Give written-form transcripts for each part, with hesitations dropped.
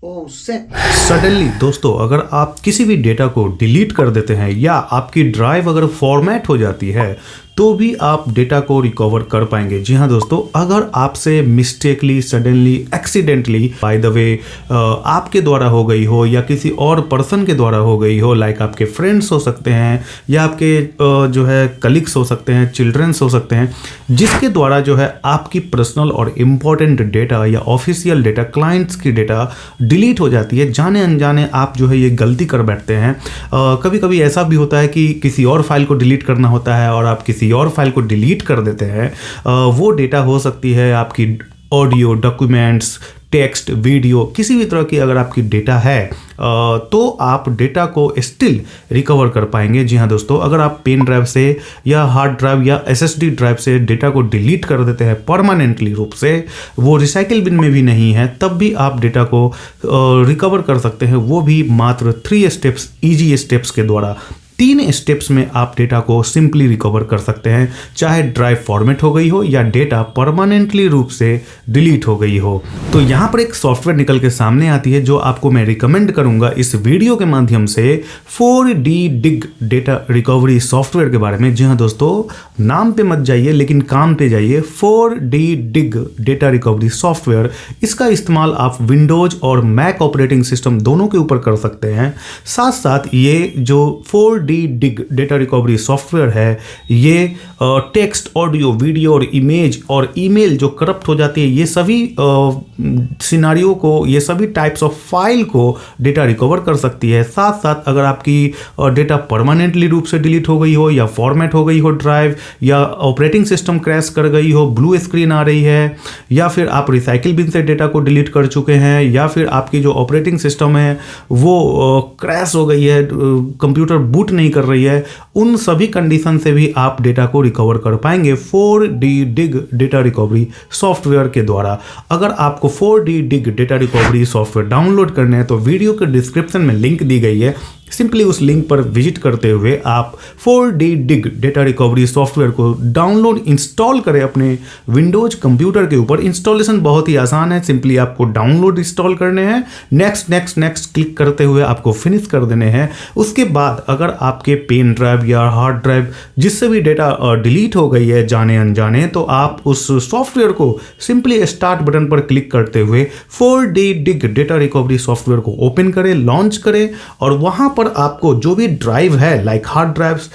Oh shit. Suddenly दोस्तों, अगर आप किसी भी डेटा को डिलीट कर देते हैं या आपकी ड्राइव अगर फॉर्मेट हो जाती है तो भी आप डेटा को रिकवर कर पाएंगे। जी हाँ दोस्तों, अगर आपसे mistakenly, suddenly, accidentally, by the way आपके द्वारा हो गई हो या किसी और पर्सन के द्वारा हो गई हो, लाइक आपके फ्रेंड्स हो सकते हैं या आपके जो है कलीग्स हो सकते हैं, चिल्ड्रंस हो सकते हैं, जिसके द्वारा जो है आपकी पर्सनल और इम्पॉर्टेंट डेटा या ऑफिशियल डेटा, क्लाइंट्स की डेटा डिलीट हो जाती है, जाने अनजाने आप जो है ये गलती कर बैठते हैं। कभी कभी ऐसा भी होता है कि किसी और फाइल को डिलीट करना होता है और आप किसी और फाइल को डिलीट कर देते हैं। वो डेटा हो सकती है आपकी ऑडियो, डॉक्यूमेंट्स, टेक्स्ट, वीडियो, किसी भी तरह की अगर आपकी डेटा है तो आप डेटा को स्टिल रिकवर कर पाएंगे। जी हाँ दोस्तों, अगर आप पेन ड्राइव से या हार्ड ड्राइव या एसएसडी ड्राइव से डेटा को डिलीट कर देते हैं परमानेंटली रूप से, वो रिसाइकिल बिन में भी नहीं है, तब भी आप डेटा को रिकवर कर सकते हैं, वो भी मात्र 3 स्टेप्स, ईजी स्टेप्स के द्वारा। 3 स्टेप्स में आप डेटा को सिंपली रिकवर कर सकते हैं, चाहे ड्राइव फॉर्मेट हो गई हो या डेटा परमानेंटली रूप से डिलीट हो गई हो। तो यहाँ पर एक सॉफ्टवेयर निकल के सामने आती है जो आपको मैं रिकमेंड करूंगा इस वीडियो के माध्यम से, 4D डिग डेटा रिकवरी सॉफ्टवेयर के बारे में। जी हाँ दोस्तों, नाम पे मत जाइए लेकिन काम पे जाइए। 4D डिग डेटा रिकवरी सॉफ्टवेयर, इसका इस्तेमाल आप विंडोज और मैक ऑपरेटिंग सिस्टम दोनों के ऊपर कर सकते हैं। साथ साथ ये जो 4D डिग डेटा रिकवरी सॉफ्टवेयर है, ये टेक्स्ट, ऑडियो, वीडियो और इमेज और ईमेल जो करप्ट हो जाती है, ये सभी सिनारियो को, ये सभी टाइप्स ऑफ फाइल को डेटा रिकवर कर सकती है। साथ साथ अगर आपकी डेटा परमानेंटली रूप से डिलीट हो गई हो या फॉर्मेट हो गई हो ड्राइव, या ऑपरेटिंग सिस्टम क्रैश कर गई हो, ब्लू स्क्रीन आ रही है, या फिर आप रिसाइकिल बिन से डेटा को डिलीट कर चुके हैं, या फिर आपकी जो ऑपरेटिंग सिस्टम है वो क्रैश हो गई है, कंप्यूटर बूट नहीं कर रही है, उन सभी कंडीशन से भी आप डेटा को रिकवर कर पाएंगे 4D डिग डेटा रिकवरी सॉफ्टवेयर के द्वारा। अगर आपको 4D डिग डेटा रिकवरी सॉफ्टवेयर डाउनलोड करने हैं तो वीडियो के डिस्क्रिप्शन में लिंक दी गई है, सिंपली उस लिंक पर विजिट करते हुए आप 4D डिग डेटा रिकवरी सॉफ्टवेयर को डाउनलोड, इंस्टॉल करें अपने विंडोज कंप्यूटर के ऊपर। इंस्टॉलेशन बहुत ही आसान है, सिंपली आपको डाउनलोड इंस्टॉल करने हैं, नेक्स्ट नेक्स्ट नेक्स्ट क्लिक करते हुए आपको फिनिश कर देने हैं। उसके बाद अगर आपके पेन ड्राइव या हार्ड ड्राइव जिससे भी डेटा डिलीट हो गई है जाने अनजाने, तो आप उस सॉफ्टवेयर को सिंपली स्टार्ट बटन पर क्लिक करते हुए 4D डिग डेटा रिकवरी सॉफ्टवेयर को ओपन करें, लॉन्च करें, और वहां पर आपको जो भी ड्राइव है, लाइक हार्ड ड्राइव्स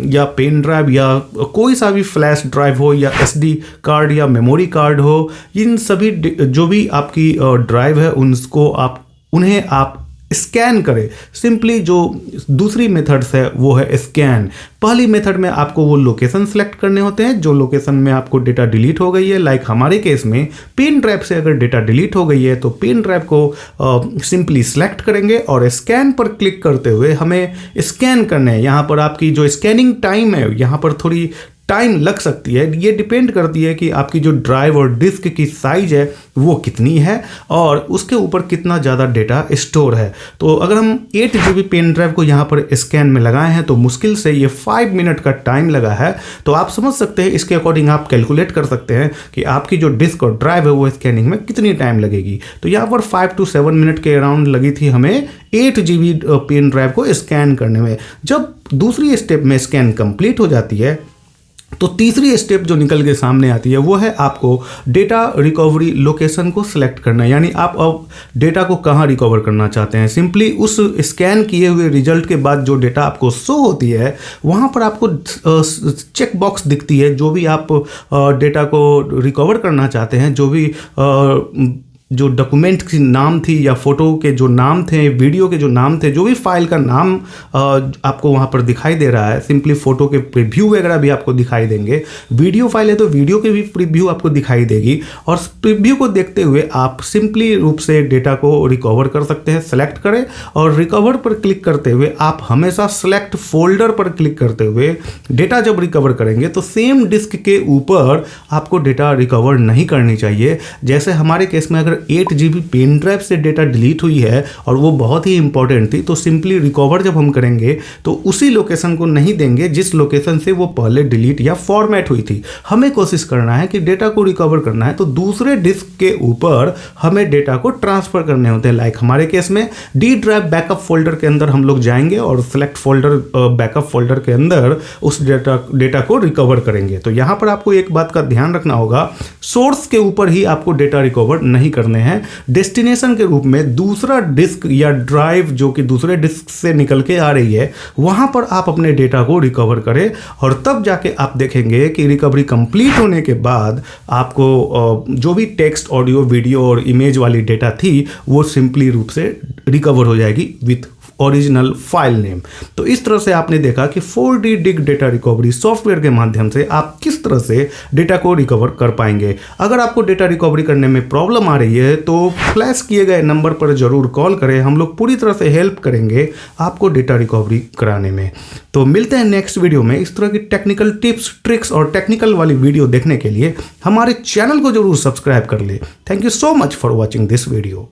या पेन ड्राइव या कोई सा भी फ्लैश ड्राइव हो या एसडी कार्ड या मेमोरी कार्ड हो, इन सभी जो भी आपकी ड्राइव है उन्हें आप स्कैन करें। सिंपली जो दूसरी मेथड्स है वो है स्कैन। पहली मेथड में आपको वो लोकेशन सेलेक्ट करने होते हैं जो लोकेशन में आपको डेटा डिलीट हो गई है, लाइक हमारे केस में पेन ड्राइव से अगर डेटा डिलीट हो गई है तो पेन ड्राइव को सिंपली सेलेक्ट करेंगे और स्कैन पर क्लिक करते हुए हमें स्कैन करना है। यहाँ पर आपकी जो स्कैनिंग टाइम है, यहाँ पर थोड़ी टाइम लग सकती है, ये डिपेंड करती है कि आपकी जो ड्राइव और डिस्क की साइज है वो कितनी है और उसके ऊपर कितना ज़्यादा डेटा स्टोर है। तो अगर हम 8 GB पेन ड्राइव को यहाँ पर स्कैन में लगाए हैं तो मुश्किल से ये 5 मिनट का टाइम लगा है। तो आप समझ सकते हैं, इसके अकॉर्डिंग आप कैलकुलेट कर सकते हैं कि आपकी जो डिस्क और ड्राइव है वो स्कैनिंग में कितनी टाइम लगेगी। तो यहाँ पर 5 to 7 मिनट के अराउंड लगी थी हमें 8 GB पेन ड्राइव को स्कैन करने में। जब दूसरी स्टेप में स्कैन कंप्लीट हो जाती है तो तीसरी स्टेप जो निकल के सामने आती है वो है आपको डेटा रिकवरी लोकेशन को सिलेक्ट करना, यानी आप अब डेटा को कहाँ रिकवर करना चाहते हैं। सिंपली उस स्कैन किए हुए रिजल्ट के बाद जो डेटा आपको शो होती है वहाँ पर आपको चेक बॉक्स दिखती है, जो भी आप डेटा को रिकवर करना चाहते हैं, जो भी जो डॉक्यूमेंट की नाम थी या फोटो के जो नाम थे, वीडियो के जो नाम थे, जो भी फाइल का नाम आपको वहाँ पर दिखाई दे रहा है। सिंपली फोटो के प्रीव्यू वगैरह भी आपको दिखाई देंगे, वीडियो फाइल है तो वीडियो के भी प्रीव्यू आपको दिखाई देगी, और प्रीव्यू को देखते हुए आप सिंपली रूप से डेटा को रिकवर कर सकते हैं। सेलेक्ट करें और रिकवर पर क्लिक करते हुए आप हमेशा सेलेक्ट फोल्डर पर क्लिक करते हुए डेटा जब रिकवर करेंगे तो सेम डिस्क के ऊपर आपको डेटा रिकवर नहीं करनी चाहिए। जैसे हमारे केस में अगर 8 GB पेन ड्राइव से डेटा डिलीट हुई है और वो बहुत ही इंपॉर्टेंट थी, तो सिंपली रिकवर जब हम करेंगे तो उसी लोकेशन को नहीं देंगे जिस लोकेशन से वो पहले डिलीट या फॉर्मेट हुई थी। हमें कोशिश करना है कि डेटा को रिकवर करना है तो दूसरे डिस्क के ऊपर हमें डेटा को ट्रांसफर करने होते हैं। लाइक हमारे केस में डी ड्राइव बैकअप फोल्डर के अंदर हम लोग जाएंगे और सिलेक्ट फोल्डर बैकअप फोल्डर के अंदर उस डेटा को रिकवर करेंगे। तो यहां पर आपको एक बात का ध्यान रखना होगा, सोर्स के ऊपर ही आपको डेटा रिकवर नहीं करने हैं, डेस्टिनेशन के रूप में दूसरा डिस्क या ड्राइव जो कि दूसरे डिस्क से निकल के आ रही है वहां पर आप अपने डेटा को रिकवर करें और तब जाके आप देखेंगे कि रिकवरी कंप्लीट होने के बाद आपको जो भी टेक्स्ट, ऑडियो, वीडियो और इमेज वाली डेटा थी वो सिंपली रूप से रिकवर हो जाएगी विथ ओरिजिनल फाइल नेम। तो इस तरह से आपने देखा कि 4D डिग डेटा रिकवरी सॉफ्टवेयर के माध्यम से आप किस तरह से डेटा को रिकवर कर पाएंगे। अगर आपको डेटा रिकवरी करने में प्रॉब्लम आ रही है तो फ्लैश किए गए नंबर पर जरूर कॉल करें, हम लोग पूरी तरह से हेल्प करेंगे आपको डेटा रिकवरी कराने में। तो मिलते हैं नेक्स्ट वीडियो में। इस तरह की टेक्निकल टिप्स, ट्रिक्स और टेक्निकल वाली वीडियो देखने के लिए हमारे चैनल को जरूर सब्सक्राइब कर ले। Thank you so much for watching this video.